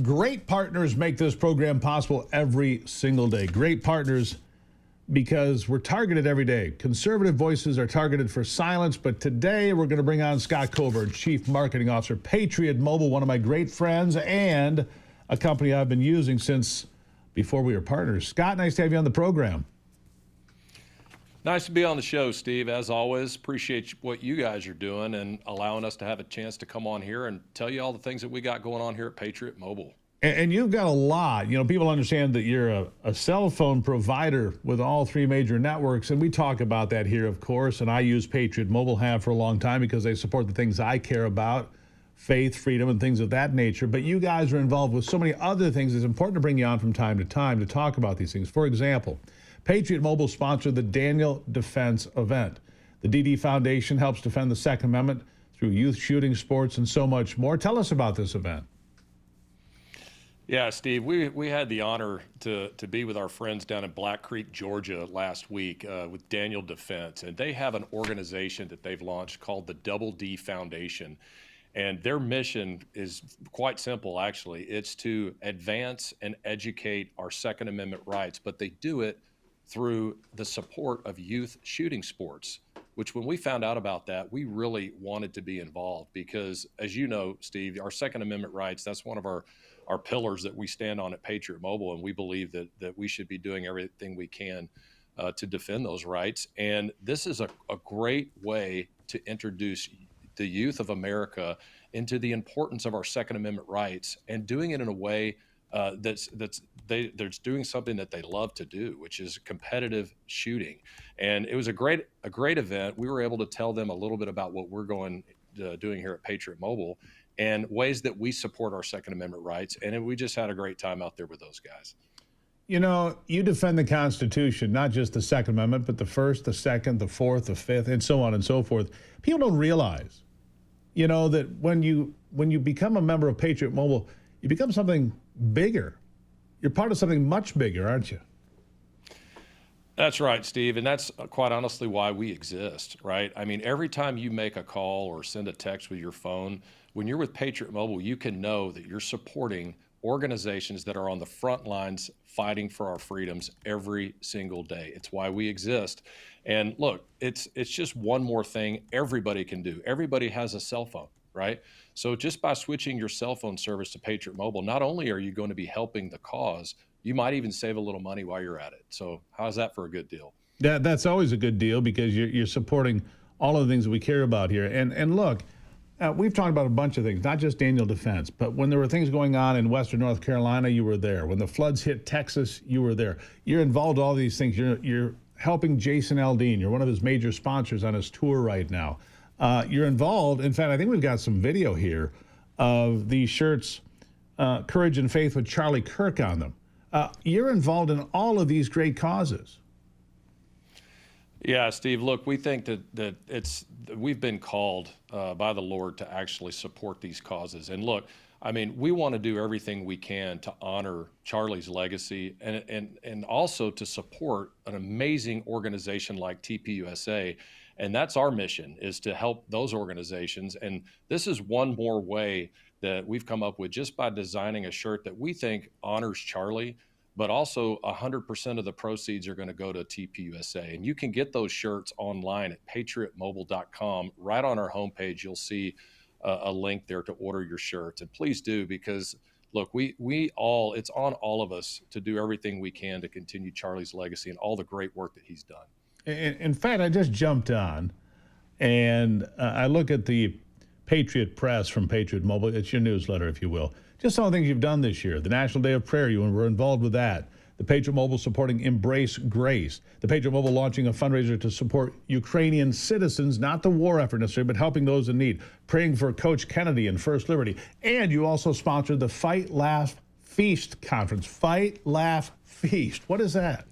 Great partners make this program possible every single day. Great partners because we're targeted every day. Conservative voices are targeted for silence, but today we're going to bring on Scott Coburn, Chief Marketing Officer, Patriot Mobile, one of my great friends, and a company I've been using since before we were partners. Scott, nice to have you on the program. Nice to be on the show, Steve. As always, appreciate what you guys are doing and allowing us to have a chance to come on here and tell you all the things that we got going on here at Patriot Mobile. And you've got a lot. You know, people understand that you're a cell phone provider with all three major networks, and we talk about that here, of course, and I use Patriot Mobile, have for a long time, because they support the things I care about, faith, freedom, and things of that nature. But you guys are involved with so many other things. It's important to bring you on from time to talk about these things. For example, Patriot Mobile sponsored the Daniel Defense event. The DD Foundation helps defend the Second Amendment through youth shooting sports and so much more. Tell us about this event. Yeah, Steve, we had the honor to be with our friends down in Black Creek, Georgia last week with Daniel Defense, and they have an organization that they've launched called the Double D Foundation. And their mission is quite simple, actually. It's to advance and educate our Second Amendment rights, but they do it through the support of youth shooting sports, which when we found out about that, we really wanted to be involved because, as you know, Steve, our Second Amendment rights, that's one of our pillars that we stand on at Patriot Mobile, and we believe that we should be doing everything we can to defend those rights. And this is a great way to introduce the youth of America into the importance of our Second Amendment rights and doing it in a way they're doing something that they love to do, which is competitive shooting. And it was a great event. We were able to tell them a little bit about what we're doing here at Patriot Mobile and ways that we support our Second Amendment rights. And we just had a great time out there with those guys. You know, you defend the Constitution, not just the Second Amendment, but the First, the Second, the Fourth, the Fifth, and so on and so forth. People don't realize, you know, that when you become a member of Patriot Mobile, you become something bigger. You're part of something much bigger, aren't you? That's right, Steve. And that's quite honestly why we exist, right? I mean, every time you make a call or send a text with your phone, when you're with Patriot Mobile, you can know that you're supporting organizations that are on the front lines fighting for our freedoms every single day. It's why we exist. And look, it's just one more thing everybody can do. Everybody has a cell phone, right? So just by switching your cell phone service to Patriot Mobile, not only are you going to be helping the cause, you might even save a little money while you're at it. So how's that for a good deal? That's always a good deal because you're supporting all of the things that we care about here. And look, we've talked about a bunch of things, not just Daniel Defense, but when there were things going on in Western North Carolina, you were there. When the floods hit Texas, you were there. You're involved in all these things. You're helping Jason Aldean. You're one of his major sponsors on his tour right now. You're involved. In fact, I think we've got some video here of these shirts, Courage and Faith with Charlie Kirk on them. You're involved in all of these great causes. Yeah, Steve, look, we think that we've been called by the Lord to actually support these causes. And look, I mean, we want to do everything we can to honor Charlie's legacy and also to support an amazing organization like TPUSA. And that's our mission, is to help those organizations. And this is one more way that we've come up with just by designing a shirt that we think honors Charlie, but also 100% of the proceeds are going to go to TPUSA. And you can get those shirts online at patriotmobile.com. Right on our homepage, you'll see a link there to order your shirts. And please do, because look, it's on all of us to do everything we can to continue Charlie's legacy and all the great work that he's done. In fact, I just jumped on and I look at the Patriot Press from Patriot Mobile. It's your newsletter, if you will. Just some of the things you've done this year. The National Day of Prayer, you were involved with that. The Patriot Mobile supporting Embrace Grace. The Patriot Mobile launching a fundraiser to support Ukrainian citizens, not the war effort necessarily, but helping those in need. Praying for Coach Kennedy and First Liberty. And you also sponsored the Fight, Laugh, Feast conference. Fight, Laugh, Feast. What is that?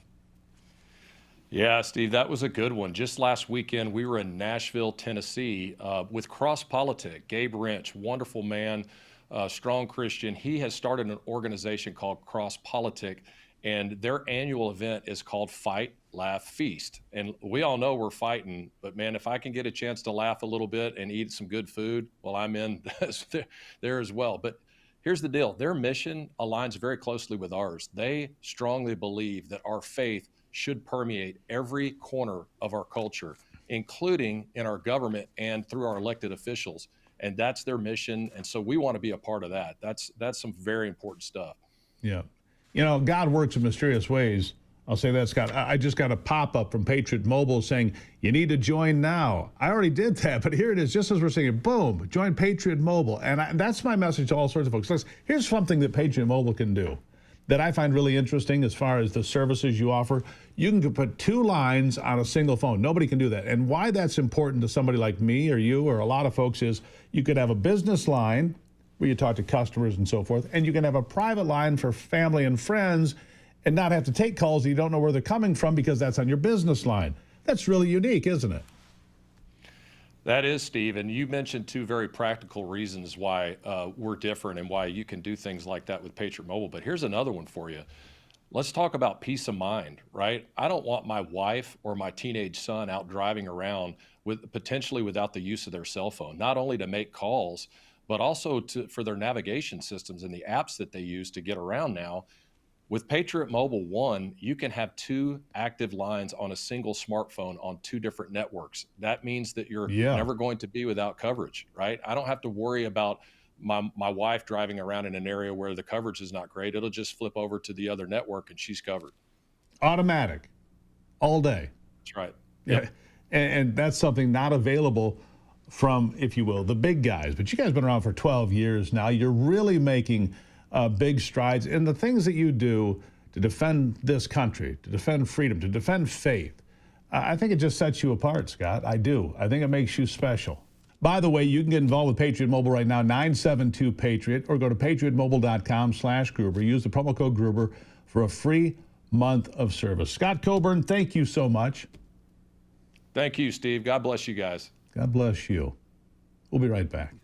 Yeah, Steve, that was a good one. Just last weekend, we were in Nashville, Tennessee with Cross Politic. Gabe Wrench, wonderful man, strong Christian. He has started an organization called Cross Politic, and their annual event is called Fight, Laugh, Feast. And we all know we're fighting, but man, if I can get a chance to laugh a little bit and eat some good food, well, I'm in there as well. But here's the deal. Their mission aligns very closely with ours. They strongly believe that our faith should permeate every corner of our culture, including in our government and through our elected officials. And that's their mission. And so we want to be a part of that. That's some very important stuff. Yeah. You know, God works in mysterious ways. I'll say that, Scott. I just got a pop-up from Patriot Mobile saying, you need to join now. I already did that, but here it is, just as we're saying, boom, join Patriot Mobile. And that's my message to all sorts of folks. Listen, here's something that Patriot Mobile can do that I find really interesting as far as the services you offer. You can put 2 lines on a single phone. Nobody can do that. And why that's important to somebody like me or you or a lot of folks is you could have a business line where you talk to customers and so forth, and you can have a private line for family and friends and not have to take calls that you don't know where they're coming from because that's on your business line. That's really unique, isn't it? That is, Steve. And you mentioned 2 very practical reasons why we're different and why you can do things like that with Patriot Mobile. But here's another one for you. Let's talk about peace of mind, right? I don't want my wife or my teenage son out driving around with potentially without the use of their cell phone, not only to make calls, but also for their navigation systems and the apps that they use to get around now. With Patriot Mobile One, you can have 2 active lines on a single smartphone on 2 different networks. That means that you're never going to be without coverage, right? I don't have to worry about my wife driving around in an area where the coverage is not great. It'll just flip over to the other network and she's covered. Automatic, all day. That's right. Yep. Yeah. And that's something not available from, if you will, the big guys. But you guys have been around for 12 years now. You're really making big strides in the things that you do to defend this country, to defend freedom, to defend faith. I think it just sets you apart, Scott. I do. I think it makes you special. By the way, you can get involved with Patriot Mobile right now, 972-PATRIOT, or go to patriotmobile.com/Gruber. Use the promo code Gruber for a free month of service. Scott Coburn, thank you so much. Thank you, Steve. God bless you guys. God bless you. We'll be right back.